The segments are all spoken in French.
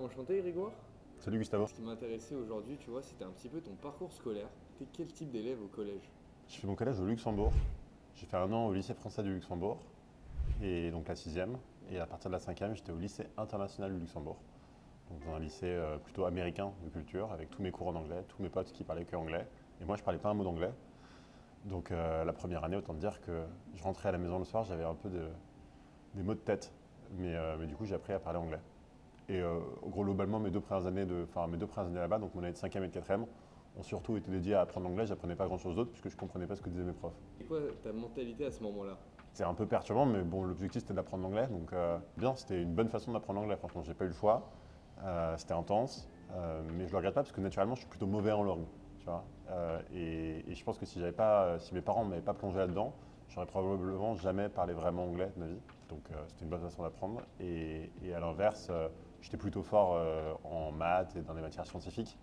Enchanté Grégoire. Salut Gustavo. Ce qui m'intéressait aujourd'hui, tu vois, c'était un petit peu ton parcours scolaire. T'es quel type d'élève au collège? Je fais mon collège au Luxembourg. J'ai fait un an au lycée français du Luxembourg, et donc la sixième. Et à partir de la cinquième, j'étais au lycée international du Luxembourg. Donc dans un lycée plutôt américain de culture, avec tous mes cours en anglais, tous mes potes qui parlaient que anglais. Et moi, je parlais pas un mot d'anglais. Donc la première année, autant te dire que je rentrais à la maison le soir, j'avais un peu des maux de tête. Mais du coup, j'ai appris à parler anglais. Et globalement, mes deux premières années là-bas, donc mon année de cinquième et de quatrième, ont surtout été dédiées à apprendre l'anglais. J'apprenais pas grand-chose d'autre puisque je comprenais pas ce que disaient mes profs. C'est quoi ta mentalité à ce moment-là? C'est un peu perturbant, mais bon, l'objectif c'était d'apprendre l'anglais, donc bien, c'était une bonne façon d'apprendre l'anglais. Franchement, j'ai pas eu le choix. C'était intense, mais je le regrette pas parce que naturellement, je suis plutôt mauvais en langue, tu vois. Et je pense que si mes parents m'avaient pas plongé là-dedans, j'aurais probablement jamais parlé vraiment anglais de ma vie. Donc c'était une bonne façon d'apprendre. Et à l'inverse, j'étais plutôt fort en maths et dans les matières scientifiques.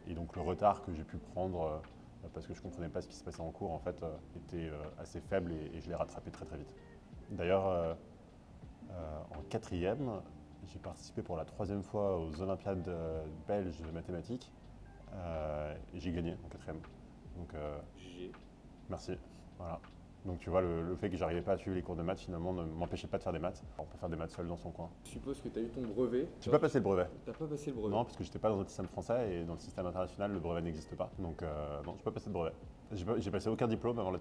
Et donc le retard que j'ai pu prendre parce que je ne comprenais pas ce qui se passait en cours, en fait, était assez faible et je l'ai rattrapé très très vite. D'ailleurs, en quatrième, j'ai participé pour la troisième fois aux Olympiades belges de mathématiques et j'ai gagné en quatrième. Donc J'ai. merci. Voilà. Donc tu vois, le fait que j'arrivais pas à suivre les cours de maths finalement ne m'empêchait pas de faire des maths. On peut faire des maths seul dans son coin. Je suppose que tu as eu ton brevet. J'ai pas passé le brevet. T'as pas passé le brevet? Non, parce que j'étais pas dans le système français et dans le système international, le brevet n'existe pas. Donc non, j'ai pas passé de brevet. J'ai passé aucun diplôme avant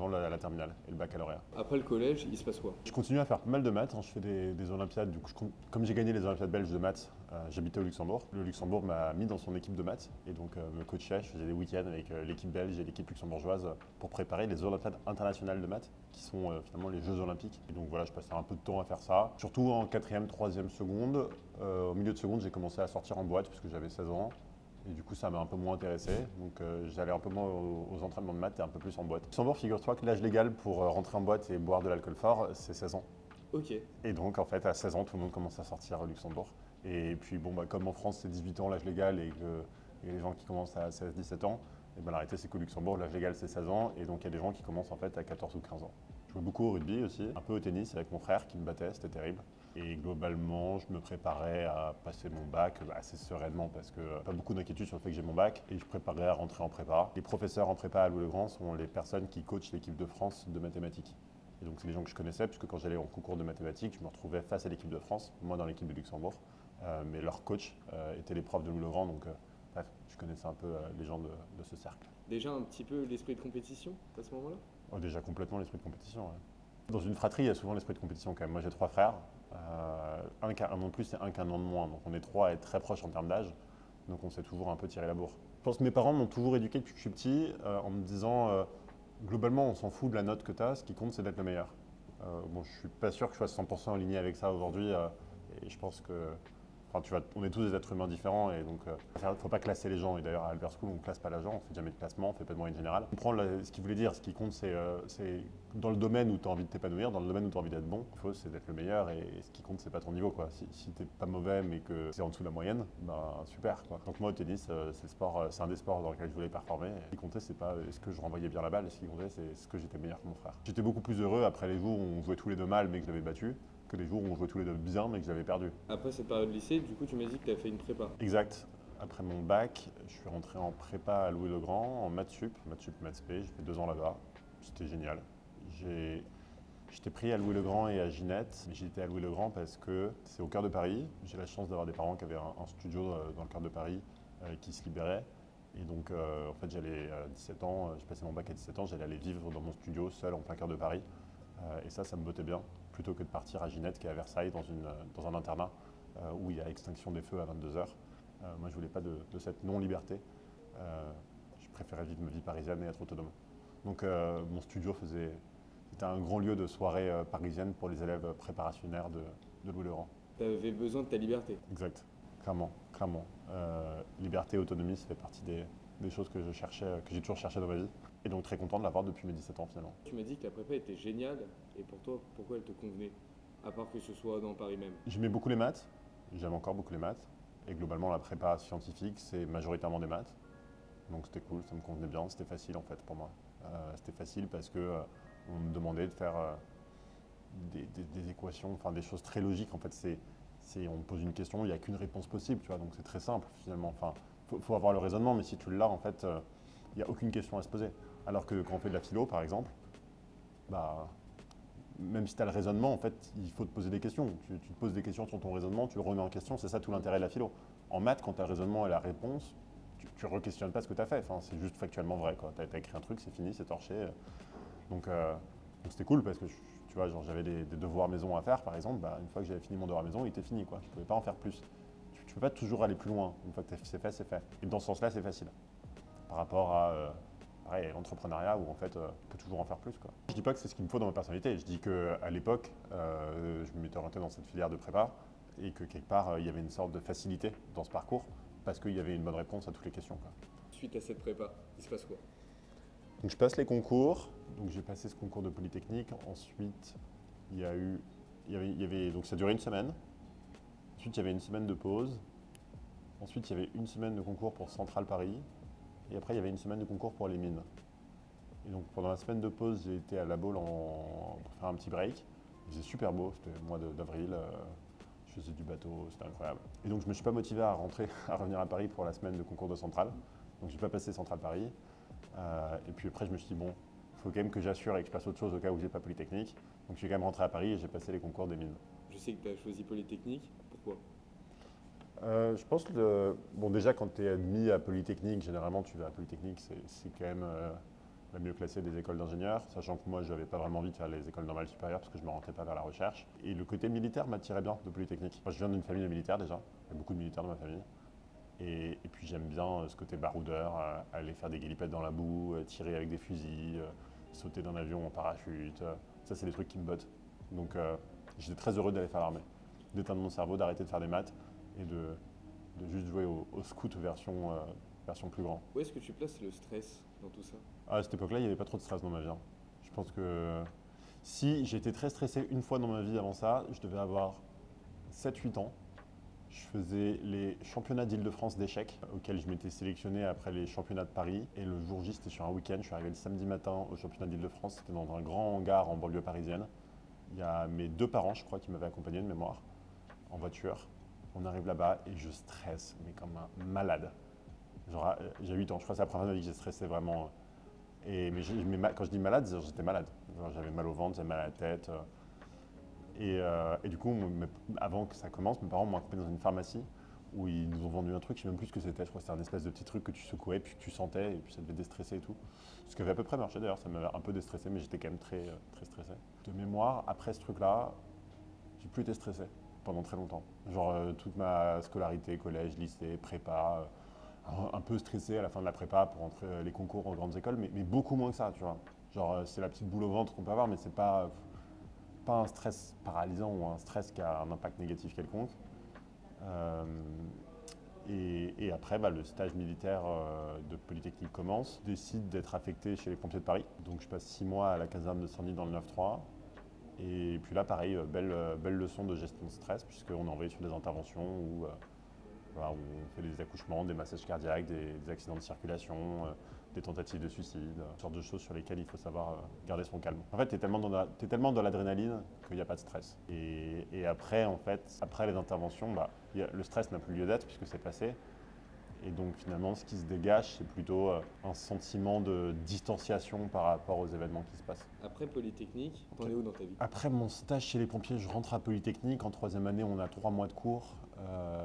la terminale et le baccalauréat. Après le collège, il se passe quoi? Je continue à faire pas mal de maths. Je fais des Olympiades. Du coup, comme j'ai gagné les Olympiades belges de maths, j'habitais au Luxembourg. Le Luxembourg m'a mis dans son équipe de maths et donc me coachait. Je faisais des week-ends avec l'équipe belge et l'équipe luxembourgeoise pour préparer les Olympiades internationales de maths, qui sont finalement les Jeux olympiques. Et donc voilà, je passais un peu de temps à faire ça. Surtout en quatrième, troisième seconde. Au milieu de seconde, j'ai commencé à sortir en boîte puisque j'avais 16 ans. Et du coup, ça m'a un peu moins intéressé. Donc, j'allais un peu moins aux entraînements de maths et un peu plus en boîte. Luxembourg, figure-toi que l'âge légal pour rentrer en boîte et boire de l'alcool fort, c'est 16 ans. Ok. Et donc, en fait, à 16 ans, tout le monde commence à sortir au Luxembourg. Et puis, bon, comme en France, c'est 18 ans l'âge légal et que les gens qui commencent à 16-17 ans, et ben, la réalité, c'est qu'au Luxembourg, l'âge légal, c'est 16 ans. Et donc, il y a des gens qui commencent en fait à 14 ou 15 ans. Je jouais beaucoup au rugby aussi, un peu au tennis avec mon frère qui me battait, c'était terrible. Et globalement, je me préparais à passer mon bac assez sereinement parce que pas beaucoup d'inquiétude sur le fait que j'ai mon bac et je préparais à rentrer en prépa. Les professeurs en prépa à Louis-le-Grand sont les personnes qui coachent l'équipe de France de mathématiques. Et donc, c'est des gens que je connaissais puisque quand j'allais en concours de mathématiques, je me retrouvais face à l'équipe de France, moi dans l'équipe de Luxembourg. Mais leur coach était les profs de Louis-le-Grand, donc bref, je connaissais un peu les gens de ce cercle. Déjà un petit peu l'esprit de compétition à ce moment-là? Oh, déjà complètement l'esprit de compétition. Ouais. Dans une fratrie, il y a souvent l'esprit de compétition quand même. Moi j'ai trois frères, un qui a un an de plus et un qui a un an de moins. Donc on est trois à être très proches en termes d'âge. Donc on s'est toujours un peu tiré la bourre. Je pense que mes parents m'ont toujours éduqué depuis que je suis petit en me disant globalement on s'en fout de la note que tu as, ce qui compte c'est d'être le meilleur. Bon, je suis pas sûr que je sois 100% aligné avec ça aujourd'hui et je pense que enfin, on est tous des êtres humains différents et donc il ne faut pas classer les gens. Et d'ailleurs à Albert School on ne classe pas les gens, on ne fait jamais de classement, on ne fait pas de moyenne générale. On comprend ce qu'il voulait dire, ce qui compte c'est dans le domaine où tu as envie de t'épanouir, dans le domaine où tu as envie d'être bon, il faut c'est d'être le meilleur et ce qui compte c'est pas ton niveau quoi. Si tu n'es pas mauvais mais que c'est en dessous de la moyenne, ben super quoi. Donc moi au tennis c'est un des sports dans lequel je voulais performer. Ce qui comptait c'est pas est-ce que je renvoyais bien la balle, ce qui comptait c'est ce que j'étais meilleur que mon frère. J'étais beaucoup plus heureux après les jours où on jouait tous les deux mal mais que je l'avais battu que les jours où on jouait tous les deux bien mais que je l'avais perdu. Après cette période lycée, du coup, tu m'as dit que tu as fait une prépa. Exact. Après mon bac, je suis rentré en prépa à Louis-le-Grand, en maths sup, maths spé. J'ai fait 2 ans là-bas. C'était génial. J'étais pris à Louis-le-Grand et à Ginette. Mais j'étais à Louis-le-Grand parce que c'est au cœur de Paris. J'ai la chance d'avoir des parents qui avaient un studio dans le cœur de Paris qui se libérait. Et donc, en fait, j'allais à 17 ans, j'ai passé mon bac à 17 ans, j'allais aller vivre dans mon studio seul en plein cœur de Paris. Et ça me bottait bien, plutôt que de partir à Ginette, qui est à Versailles, dans un internat où il y a extinction des feux à 22 h. Moi, je voulais pas de cette non-liberté. Je préférais vivre ma vie parisienne et être autonome. Donc, mon studio c'était un grand lieu de soirée parisienne pour les élèves préparationnaires de Louis-le-Grand. Tu avais besoin de ta liberté. Exact, clairement, clairement. Liberté et autonomie, ça fait partie des choses que j'ai toujours cherché dans ma vie. Et donc très content de l'avoir depuis mes 17 ans finalement. Tu m'as dit que la prépa était géniale et pour toi, pourquoi elle te convenait? À part que ce soit dans Paris même. J'aimais beaucoup les maths, j'aime encore beaucoup les maths. Et globalement, la prépa scientifique, c'est majoritairement des maths. Donc c'était cool, ça me convenait bien, c'était facile en fait pour moi. C'était facile parce que on me demandait de faire des équations, enfin des choses très logiques. En fait, On te pose une question, il n'y a qu'une réponse possible, tu vois, donc c'est très simple finalement. Enfin, faut avoir le raisonnement, mais si tu l'as, en fait, il n'y a aucune question à se poser. Alors que quand on fait de la philo, par exemple, bah, même si tu as le raisonnement, en fait, il faut te poser des questions. Tu te poses des questions sur ton raisonnement, tu le remets en question, c'est ça tout l'intérêt de la philo. En maths, quand tu as le raisonnement et la réponse, tu ne re-questionnes pas ce que tu as fait. Enfin, c'est juste factuellement vrai. Tu as écrit un truc, c'est fini, c'est torché. Donc c'était cool parce que tu vois, j'avais des devoirs maison à faire, par exemple. Bah, une fois que j'avais fini mon devoir maison, il était fini. Quoi. Je ne pouvais pas en faire plus. Tu ne peux pas toujours aller plus loin. Une fois que c'est fait, c'est fait. Et dans ce sens-là, c'est facile. Par rapport à pareil, l'entrepreneuriat où en fait, tu peux toujours en faire plus. Quoi. Je ne dis pas que c'est ce qu'il me faut dans ma personnalité. Je dis qu'à l'époque, je m'étais orienté dans cette filière de prépa et que quelque part, il y avait une sorte de facilité dans ce parcours parce qu'il y avait une bonne réponse à toutes les questions. Quoi. Suite à cette prépa, il se passe quoi? Donc je passe les concours. Donc j'ai passé ce concours de Polytechnique. Ensuite, donc ça durait une semaine. Ensuite, il y avait une semaine de pause. Ensuite, il y avait une semaine de concours pour Centrale Paris. Et après, il y avait une semaine de concours pour les mines. Et donc pendant la semaine de pause, j'ai été à La Baule pour faire un petit break. Il faisait super beau, c'était le mois d'avril. Je faisais du bateau, c'était incroyable. Et donc je ne me suis pas motivé à revenir à Paris pour la semaine de concours de Centrale. Donc j'ai pas passé Centrale Paris. Et puis après, je me suis dit, bon, il faut quand même que j'assure et que je passe autre chose au cas où j'ai pas Polytechnique. Donc je suis quand même rentré à Paris et j'ai passé les concours des mines. Je sais que tu as choisi Polytechnique. Pourquoi? Je pense que, bon, déjà, quand tu es admis à Polytechnique, généralement, tu vas à Polytechnique, c'est quand même la mieux classée des écoles d'ingénieurs, sachant que moi, je n'avais pas vraiment envie de faire les écoles normales supérieures parce que je ne me rentrais pas vers la recherche. Et le côté militaire m'attirait bien de Polytechnique. Moi, je viens d'une famille de militaires déjà, il y a beaucoup de militaires dans ma famille. Et puis j'aime bien ce côté baroudeur, aller faire des guélipettes dans la boue, tirer avec des fusils, sauter d'un avion en parachute. Ça, c'est des trucs qui me bottent. Donc j'étais très heureux d'aller faire l'armée, d'éteindre mon cerveau, d'arrêter de faire des maths et de juste jouer au scout version plus grand. Où est-ce que tu places le stress dans tout ça? À cette époque-là, il n'y avait pas trop de stress dans ma vie. Hein. Je pense que si j'étais très stressé une fois dans ma vie avant ça, je devais avoir 7-8 ans. Je faisais les championnats d'Île-de-France d'échecs auxquels je m'étais sélectionné après les championnats de Paris. Et le jour J, c'était sur un week-end. Je suis arrivé le samedi matin au championnat d'Île-de-France. C'était dans un grand hangar en banlieue parisienne. Il y a mes 2 parents, je crois, qui m'avaient accompagné de mémoire en voiture. On arrive là-bas et je stresse, mais comme un malade. Genre, j'ai 8 ans, je crois que c'est la première fois que j'ai stressé vraiment. Mais quand je dis malade, j'étais malade. J'avais mal au ventre, j'avais mal à la tête. Et du coup, avant que ça commence, mes parents m'ont accompagné dans une pharmacie où ils nous ont vendu un truc, je ne sais même plus ce que c'était. Je crois que c'était un espèce de petit truc que tu secouais, puis que tu sentais, et puis ça devait déstresser et tout. Ce qui avait à peu près marché d'ailleurs, ça m'avait un peu déstressé, mais j'étais quand même très, très stressé. De mémoire, après ce truc-là, j'ai plus été stressé pendant très longtemps. Genre toute ma scolarité, collège, lycée, prépa, un peu stressé à la fin de la prépa pour entrer les concours aux grandes écoles, mais beaucoup moins que ça, tu vois. Genre c'est la petite boule au ventre qu'on peut avoir, mais c'est pas un stress paralysant ou un stress qui a un impact négatif quelconque. Et après, le stage militaire de Polytechnique commence. Je décide d'être affecté chez les pompiers de Paris. Donc je passe 6 mois à la caserne de Senlis dans le 9-3. Et puis là, pareil, belle leçon de gestion de stress, puisqu'on est envoyé sur des interventions où on fait des accouchements, des massages cardiaques, des accidents de circulation, des tentatives de suicide, toutes sortes de choses sur lesquelles il faut savoir garder son calme. En fait, tu es tellement dans l'adrénaline qu'il n'y a pas de stress. Et après, en fait, après les interventions, le stress n'a plus lieu d'être puisque c'est passé. Et donc finalement, ce qui se dégage, c'est plutôt un sentiment de distanciation par rapport aux événements qui se passent. Après Polytechnique, t'en es où dans ta vie? Après mon stage chez les pompiers, je rentre à Polytechnique. En 3e année, on a 3 mois de cours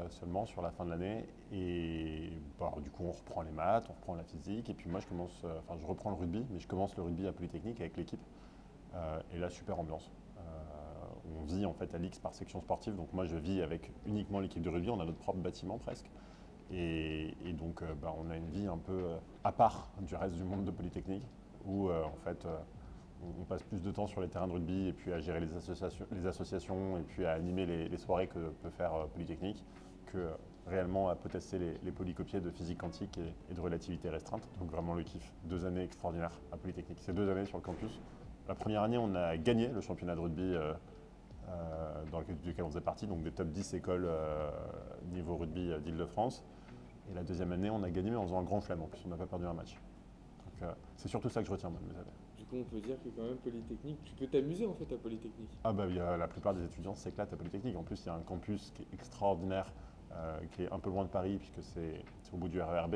seulement sur la fin de l'année. Et du coup, on reprend les maths, on reprend la physique. Et puis moi, je reprends le rugby, mais je commence le rugby à Polytechnique avec l'équipe. Et là, super ambiance. On vit en fait à l'X par section sportive. Donc moi, je vis avec uniquement l'équipe de rugby. On a notre propre bâtiment presque. Et donc, on a une vie un peu à part du reste du monde de Polytechnique, où en fait, on passe plus de temps sur les terrains de rugby et puis à gérer les associations et puis à animer les soirées que peut faire Polytechnique, que réellement à tester les polycopiés de physique quantique et de relativité restreinte. Donc vraiment le kiff. 2 années extraordinaires à Polytechnique. C'est 2 années sur le campus. La première année, on a gagné le championnat de rugby duquel on faisait partie, donc des top 10 écoles niveau rugby d'Île-de-France. Et la 2e année, on a gagné mais en faisant un grand chelem en plus, on n'a pas perdu un match. Donc c'est surtout ça que je retiens moi, de mes années. Du coup, on peut dire que quand même Polytechnique, tu peux t'amuser en fait à Polytechnique. Ah bah, la plupart des étudiants s'éclatent à Polytechnique. En plus, il y a un campus qui est extraordinaire, qui est un peu loin de Paris, puisque c'est au bout du RER B,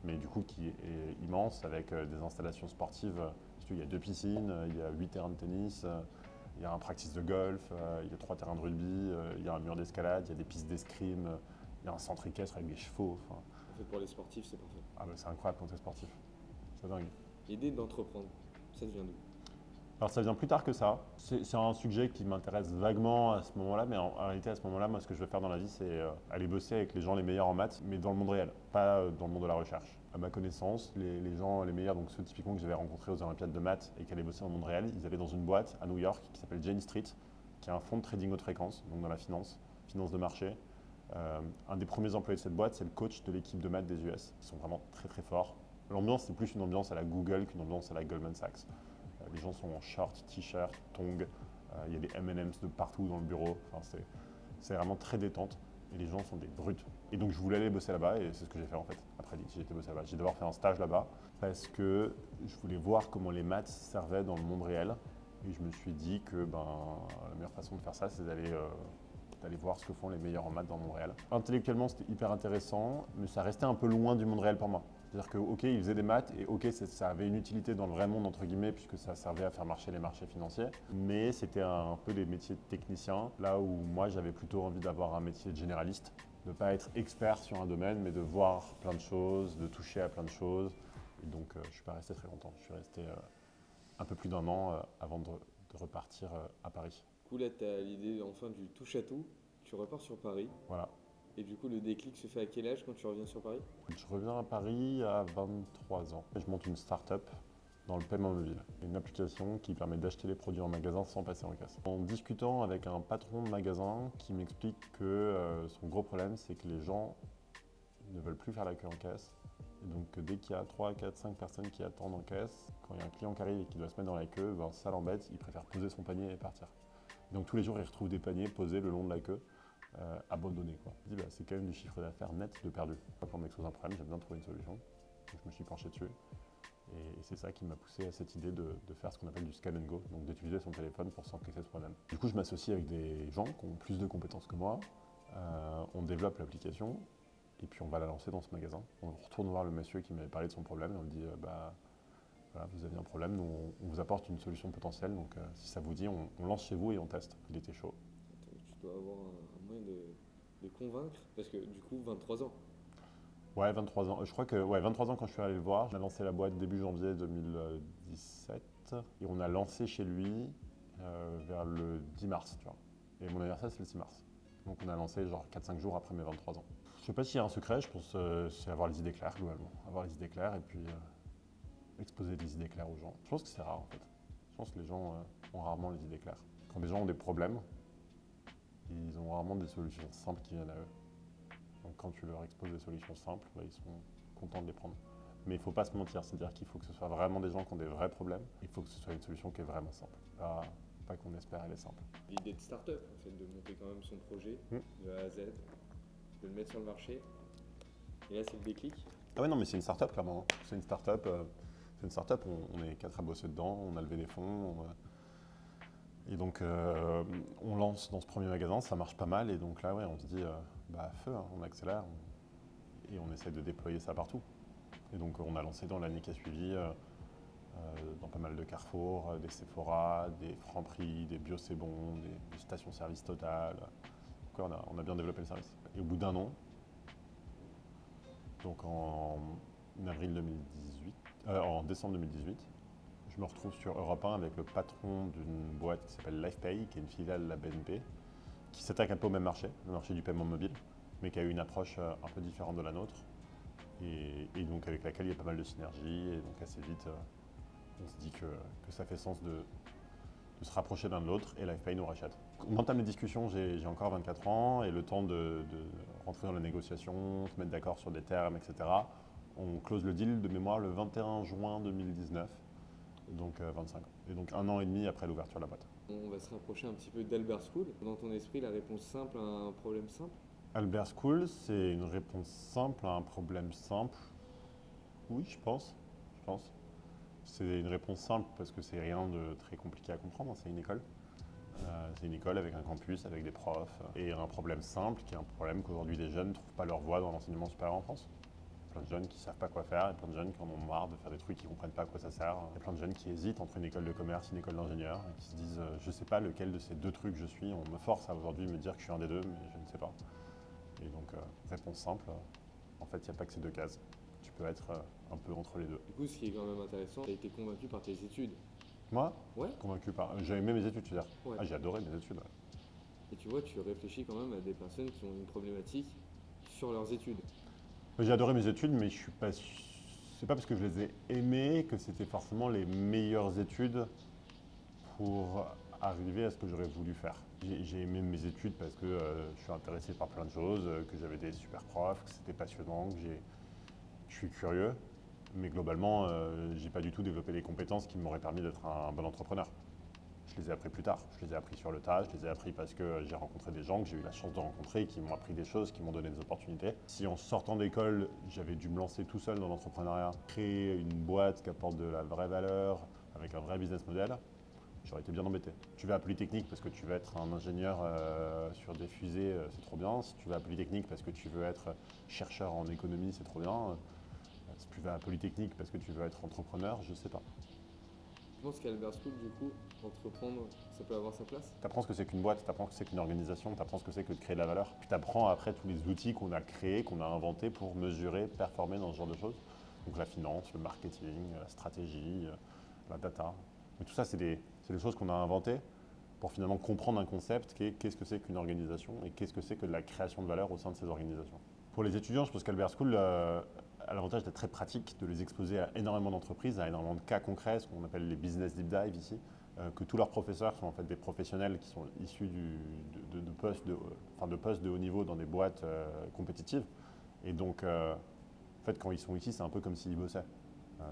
mais du coup qui est immense, avec des installations sportives. Il y a 2 piscines, il y a 8 terrains de tennis, il y a un practice de golf, il y a 3 terrains de rugby, il y a un mur d'escalade, il y a des pistes d'escrime, il y a un centre équestre avec des chevaux. Enfin, En fait, pour les sportifs, c'est parfait. ah bah, c'est incroyable quand t'es sportif. C'est dingue. L'idée d'entreprendre, ça devient d'où? Alors ça vient plus tard que ça. C'est un sujet qui m'intéresse vaguement à ce moment-là, mais en réalité à ce moment-là, moi ce que je veux faire dans la vie, c'est aller bosser avec les gens les meilleurs en maths, mais dans le monde réel, pas dans le monde de la recherche. À ma connaissance, les gens les meilleurs, donc ceux typiquement que j'avais rencontrés aux Olympiades de maths et qui allaient bosser dans le monde réel, ils allaient dans une boîte à New York qui s'appelle Jane Street, qui est un fonds de trading haute fréquence, donc dans la finance de marché. Un des premiers employés de cette boîte, c'est le coach de l'équipe de maths des US. Ils sont vraiment très très forts. L'ambiance, c'est plus une ambiance à la Google qu'une ambiance à la Goldman Sachs. Les gens sont en short, t-shirt, tongs, il y a des M&M's de partout dans le bureau. Enfin, c'est vraiment très détente et les gens sont des brutes. Et donc je voulais aller bosser là-bas et c'est ce que j'ai fait en fait. Après j'ai été bosser là-bas. J'ai d'abord fait un stage là-bas parce que je voulais voir comment les maths servaient dans le monde réel. Et je me suis dit que la meilleure façon de faire ça, c'est d'aller voir ce que font les meilleurs en maths dans le monde réel. Intellectuellement, c'était hyper intéressant, mais ça restait un peu loin du monde réel pour moi. C'est-à-dire que, ok, ils faisaient des maths et ok, ça avait une utilité dans le vrai monde, entre guillemets, puisque ça servait à faire marcher les marchés financiers, mais c'était un peu des métiers de technicien, là où moi j'avais plutôt envie d'avoir un métier de généraliste, de ne pas être expert sur un domaine, mais de voir plein de choses, de toucher à plein de choses. Et donc, je ne suis pas resté très longtemps. Je suis resté un peu plus d'1 an avant de repartir à Paris. Du coup, là, tu as l'idée enfin du touche à tout, tu repars sur Paris. Voilà. Et du coup, le déclic se fait à quel âge quand tu reviens sur Paris? Je reviens à Paris à 23 ans. Je monte une start-up dans le paiement mobile. Une application qui permet d'acheter les produits en magasin sans passer en caisse. En discutant avec un patron de magasin qui m'explique que son gros problème, c'est que les gens ne veulent plus faire la queue en caisse. Et donc dès qu'il y a 3, 4, 5 personnes qui attendent en caisse, quand il y a un client qui arrive et qui doit se mettre dans la queue, ça l'embête, il préfère poser son panier et partir. Donc tous les jours, il retrouve des paniers posés le long de la queue. Abandonné. Je me dis, c'est quand même du chiffre d'affaires net de perdu. Quand on m'expose un problème, j'ai besoin de trouver une solution. Donc, je me suis penché dessus. Et c'est ça qui m'a poussé à cette idée de faire ce qu'on appelle du scan and go, donc d'utiliser son téléphone pour s'encaisser soi-même. Du coup, je m'associe avec des gens qui ont plus de compétences que moi. On développe l'application et puis on va la lancer dans ce magasin. On retourne voir le monsieur qui m'avait parlé de son problème et on lui dit, voilà, vous avez un problème, nous on vous apporte une solution potentielle, donc si ça vous dit, on lance chez vous et on teste. Il était chaud. Tu dois avoir un moyen de convaincre, parce que du coup, 23 ans. Ouais, 23 ans. Je crois que 23 ans quand je suis allé le voir. On a lancé la boîte début janvier 2017 et on a lancé chez lui vers le 10 mars, tu vois. Et mon anniversaire, c'est le 6 mars. Donc on a lancé genre 4-5 jours après mes 23 ans. Je sais pas s'il y a un secret, je pense c'est avoir les idées claires globalement. Avoir les idées claires et puis exposer des idées claires aux gens. Je pense que c'est rare en fait. Je pense que les gens ont rarement les idées claires. Quand des gens ont des problèmes, ils ont rarement des solutions simples qui viennent à eux. Donc quand tu leur exposes des solutions simples, ils sont contents de les prendre. Mais il ne faut pas se mentir, c'est-à-dire qu'il faut que ce soit vraiment des gens qui ont des vrais problèmes. Il faut que ce soit une solution qui est vraiment simple. Pas qu'on espère elle est simple. L'idée de start-up, en fait, de monter quand même son projet de A à Z, de le mettre sur le marché. Et là, c'est le déclic. Ah ouais, non, mais c'est une start-up clairement. C'est une start-up. On est 4 à bosser dedans, on a levé des fonds. Et donc, on lance dans ce premier magasin, ça marche pas mal. Et donc là, ouais, on se dit, feu, hein, on accélère et on essaie de déployer ça partout. Et donc, on a lancé dans l'année qui a suivi dans pas mal de Carrefour, des Sephora, des Franprix, des Bio C'est Bon, des stations-service Total. Donc, on a bien développé le service. Et au bout d'1 an, donc en décembre 2018, je me retrouve sur Europe 1 avec le patron d'une boîte qui s'appelle LifePay, qui est une filiale de la BNP, qui s'attaque un peu au même marché, le marché du paiement mobile, mais qui a eu une approche un peu différente de la nôtre, et donc avec laquelle il y a pas mal de synergies, et donc assez vite, on se dit que ça fait sens de se rapprocher l'un de l'autre, et LifePay nous rachète. On entame les discussions, j'ai encore 24 ans, et le temps de rentrer dans la négociation, se mettre d'accord sur des termes, etc. On close le deal de mémoire le 21 juin 2019. Donc 25 ans. Et donc 1 an et demi après l'ouverture de la boîte. On va se rapprocher un petit peu d'Albert School. Dans ton esprit, la réponse simple à un problème simple? Albert School, c'est une réponse simple à un problème simple. Oui, je pense. C'est une réponse simple parce que c'est rien de très compliqué à comprendre, c'est une école. C'est une école avec un campus, avec des profs, et un problème simple qui est un problème qu'aujourd'hui les jeunes ne trouvent pas leur voie dans l'enseignement supérieur en France. Plein de jeunes qui ne savent pas quoi faire, et plein de jeunes qui en ont marre de faire des trucs qui ne comprennent pas à quoi ça sert. Il y a plein de jeunes qui hésitent entre une école de commerce et une école d'ingénieur, et qui se disent je ne sais pas lequel de ces deux trucs je suis. On me force à aujourd'hui me dire que je suis un des deux, mais je ne sais pas. Et donc, réponse simple, en fait, il n'y a pas que ces deux cases. Tu peux être un peu entre les deux. Du coup, ce qui est quand même intéressant, tu as été convaincu par tes études. Moi, Ouais. convaincu par. J'ai aimé mes études, tu veux dire. Ouais. Ah, j'ai adoré mes études. Ouais. Et tu vois, tu réfléchis quand même à des personnes qui ont une problématique sur leurs études. J'ai adoré mes études, mais je suis pas. C'est pas parce que je les ai aimées que c'était forcément les meilleures études pour arriver à ce que j'aurais voulu faire. J'ai aimé mes études parce que je suis intéressé par plein de choses, que j'avais des super profs, que c'était passionnant, que je suis curieux. Mais globalement, j'ai pas du tout développé les compétences qui m'auraient permis d'être un bon entrepreneur. Je les ai appris plus tard. Je les ai appris sur le tas, je les ai appris parce que j'ai rencontré des gens que j'ai eu la chance de rencontrer, qui m'ont appris des choses, qui m'ont donné des opportunités. Si en sortant d'école, j'avais dû me lancer tout seul dans l'entrepreneuriat, créer une boîte qui apporte de la vraie valeur, avec un vrai business model, j'aurais été bien embêté. Tu vas à Polytechnique parce que tu veux être un ingénieur sur des fusées, c'est trop bien. Si tu vas à Polytechnique parce que tu veux être chercheur en économie, c'est trop bien. Si tu vas à Polytechnique parce que tu veux être entrepreneur, je sais pas. Je pense qu'à Albert School, du coup, entreprendre, ça peut avoir sa place. Tu apprends ce que c'est qu'une boîte, tu apprends ce que c'est qu'une organisation, tu apprends ce que c'est que de créer de la valeur. Puis tu apprends après tous les outils qu'on a créés, qu'on a inventés pour mesurer, performer dans ce genre de choses. Donc la finance, le marketing, la stratégie, la data. Mais tout ça, c'est des choses qu'on a inventées pour finalement comprendre un concept qui est qu'est-ce que c'est qu'une organisation et qu'est-ce que c'est que de la création de valeur au sein de ces organisations. Pour les étudiants, je pense qu'Albert School a l'avantage d'être très pratique, de les exposer à énormément d'entreprises, à énormément de cas concrets, ce qu'on appelle les business deep dive ici, que tous leurs professeurs sont en fait des professionnels qui sont issus de postes de haut niveau dans des boîtes compétitives. Et donc, en fait, quand ils sont ici, c'est un peu comme s'ils bossaient.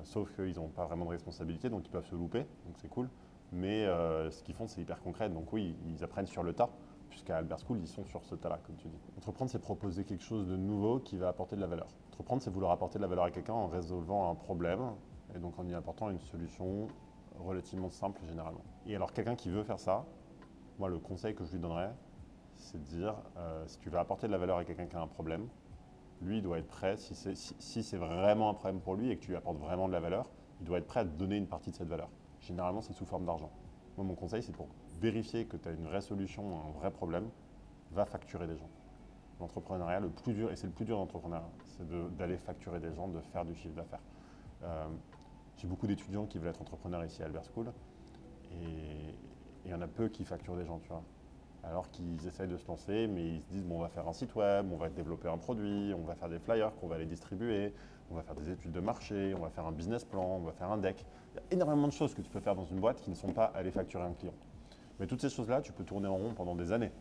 Sauf qu'ils n'ont pas vraiment de responsabilité, donc ils peuvent se louper, donc c'est cool. Mais ce qu'ils font, c'est hyper concret. Donc oui, ils apprennent sur le tas, puisqu'à Albert School, ils sont sur ce tas-là, comme tu dis. Entreprendre, c'est proposer quelque chose de nouveau qui va apporter de la valeur. Entreprendre, c'est vouloir apporter de la valeur à quelqu'un en résolvant un problème, et donc en y apportant une solution relativement simple généralement. Et alors quelqu'un qui veut faire ça, moi le conseil que je lui donnerais, c'est de dire, si tu veux apporter de la valeur à quelqu'un qui a un problème, lui, il doit être prêt, si c'est vraiment un problème pour lui et que tu lui apportes vraiment de la valeur, il doit être prêt à te donner une partie de cette valeur. Généralement, c'est sous forme d'argent. Moi, mon conseil, c'est pour vérifier que tu as une vraie solution, un vrai problème, va facturer des gens. L'entrepreneuriat, le plus dur, et c'est le plus dur d'entrepreneuriat, c'est d'aller facturer des gens, de faire du chiffre d'affaires. J'ai beaucoup d'étudiants qui veulent être entrepreneurs ici à Albert School, et il y en a peu qui facturent des gens, tu vois. Alors qu'ils essayent de se lancer, mais ils se disent bon, on va faire un site web, on va développer un produit, on va faire des flyers qu'on va aller distribuer, on va faire des études de marché, on va faire un business plan, on va faire un deck. Il y a énormément de choses que tu peux faire dans une boîte qui ne sont pas aller facturer un client. Mais toutes ces choses-là, tu peux tourner en rond pendant des années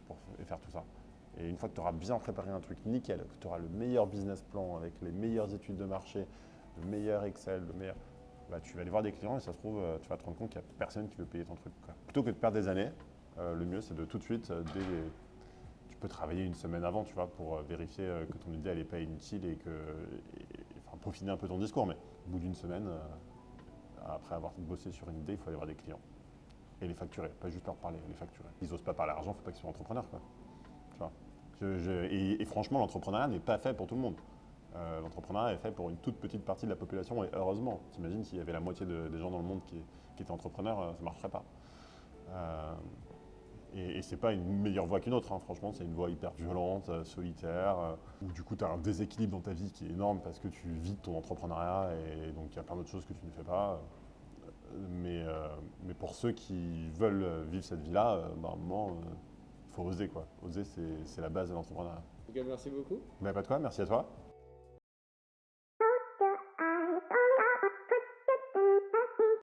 pour faire tout ça. Et une fois que tu auras bien préparé un truc nickel, que tu auras le meilleur business plan avec les meilleures études de marché, le meilleur Excel, bah, tu vas aller voir des clients et ça se trouve, tu vas te rendre compte qu'il n'y a personne qui veut payer ton truc, quoi. Plutôt que de perdre des années, le mieux c'est de tout de suite, tu peux travailler une semaine avant, tu vois, pour vérifier que ton idée elle n'est pas inutile et enfin, peaufiner un peu ton discours. Mais au bout d'une semaine, après avoir bossé sur une idée, il faut aller voir des clients et les facturer, pas juste leur parler, les facturer. Ils n'osent pas parler argent, il ne faut pas qu'ils soient entrepreneurs, quoi. Tu vois. Et franchement, l'entrepreneuriat n'est pas fait pour tout le monde. L'entrepreneuriat est fait pour une toute petite partie de la population et heureusement. T'imagines s'il y avait la moitié des gens dans le monde qui étaient entrepreneurs, ça ne marcherait pas. Et c'est pas une meilleure voie qu'une autre, hein. Franchement, c'est une voie hyper violente, solitaire, où du coup tu as un déséquilibre dans ta vie qui est énorme parce que tu vis ton entrepreneuriat et donc il y a plein d'autres choses que tu ne fais pas. Mais pour ceux qui veulent vivre cette vie-là, à un moment, il faut oser, quoi. Oser, c'est la base de l'entrepreneuriat. En tout cas, merci beaucoup. Mais pas de quoi, merci à toi.